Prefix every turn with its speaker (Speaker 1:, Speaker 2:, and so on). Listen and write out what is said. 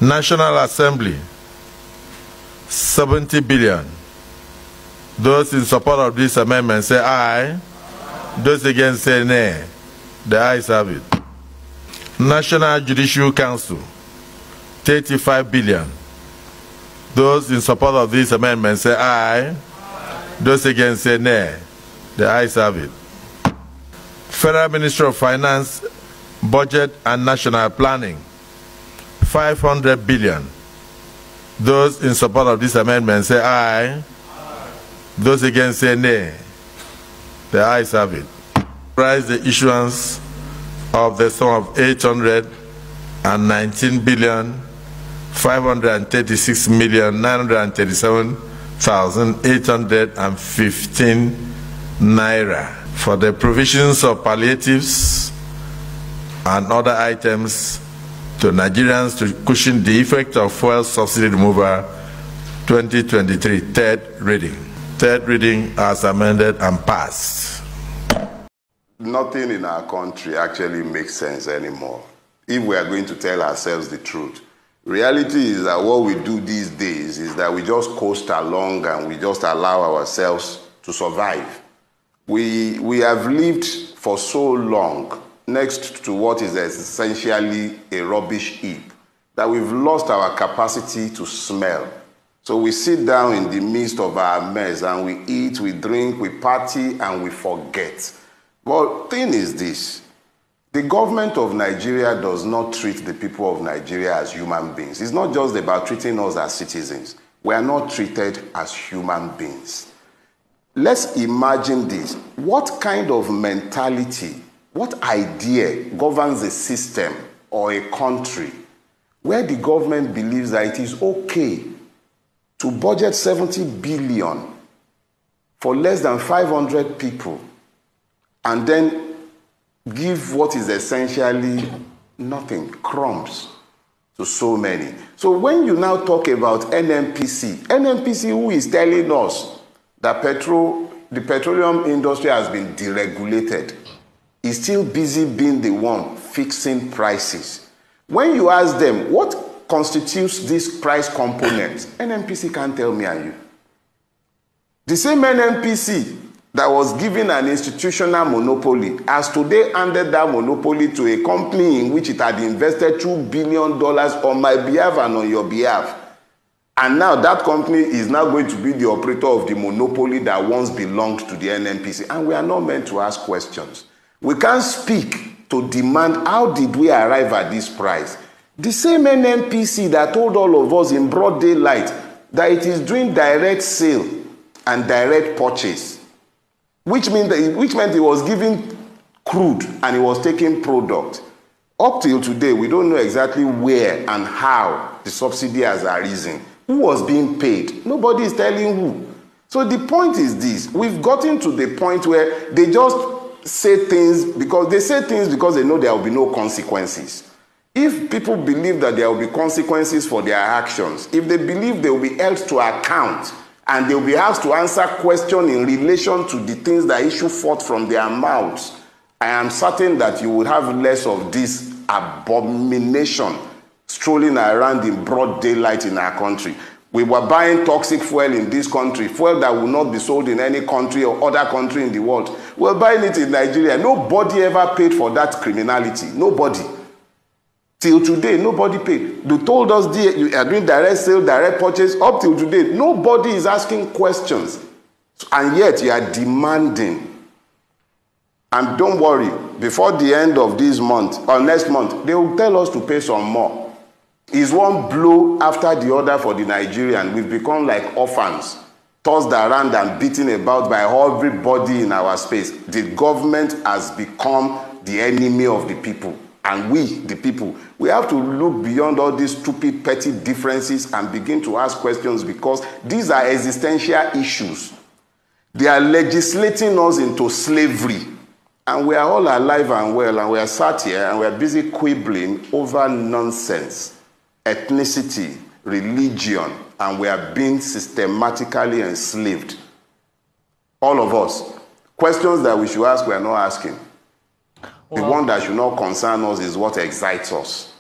Speaker 1: National Assembly, 70 billion. Those in support of this amendment say aye. Those against say nay. The ayes have it. National Judicial Council, 35 billion. Those in support of this amendment say aye. Those against say nay. The ayes have it. Federal Ministry of Finance, Budget and National Planning, 500 billion. Those in support of this amendment say aye. Those against say nay. The ayes have it. Rise the issuance of the sum of 819,536,937,815 naira for the provisions of palliatives and other items to Nigerians to cushion the effect of fuel subsidy removal 2023, third reading. Third reading as amended and passed.
Speaker 2: Nothing in our country actually makes sense anymore if we are going to tell ourselves the truth. Reality is that what we do these days is that we just coast along and we just allow ourselves to survive. We have lived for so long next to what is essentially a rubbish heap that we've lost our capacity to smell. So we sit down in the midst of our mess and we eat, we drink, we party, and we forget. But the thing is this: the government of Nigeria does not treat the people of Nigeria as human beings. It's not just about treating us as citizens. We are not treated as human beings. Let's imagine this. What kind of mentality, what idea governs a system or a country where the government believes that it is okay to budget 70 billion for less than 500 people and then give what is essentially nothing, crumbs, to so many? So when you now talk about NNPC, who is telling us that the petroleum industry has been deregulated, is still busy being the one fixing prices. When you ask them what constitutes this price component, NNPC can't tell me and you. The same NNPC that was given an institutional monopoly has today handed that monopoly to a company in which it had invested $2 billion on my behalf and on your behalf. And now that company is now going to be the operator of the monopoly that once belonged to the NNPC. And we are not meant to ask questions. We can't speak to demand how did we arrive at this price. The same NNPC that told all of us in broad daylight that it is doing direct sale and direct purchase, which meant it was giving crude and it was taking product. Up till today, we don't know exactly where and how the subsidy has arisen. Who was being paid? Nobody is telling who. So the point is this: we've gotten to the point where they just say things because they know there will be no consequences. If people believe that there will be consequences for their actions, if they believe they will be held to account and they will be asked to answer questions in relation to the things that issue forth from their mouths, I am certain that you will have less of this abomination strolling around in broad daylight in our country. We were buying toxic fuel in this country, fuel that will not be sold in any country or other country in the world. We're buying it in Nigeria. Nobody ever paid for that criminality. Nobody. Till today, nobody paid. They told us you are doing direct sale, direct purchase. Up till today, nobody is asking questions. And yet you are demanding. And don't worry, before the end of this month or next month, they will tell us to pay some more. It's one blow after the other for the Nigerian. We've become like orphans, tossed around and beaten about by everybody in our space. The government has become the enemy of the people. And we, the people, we have to look beyond all these stupid, petty differences and begin to ask questions, because these are existential issues. They are legislating us into slavery. And we are all alive and well, and we are sat here and we are busy quibbling over nonsense, ethnicity, religion, and we are being systematically enslaved. All of us. Questions that we should ask, we are not asking. The one that should not concern us is what excites us.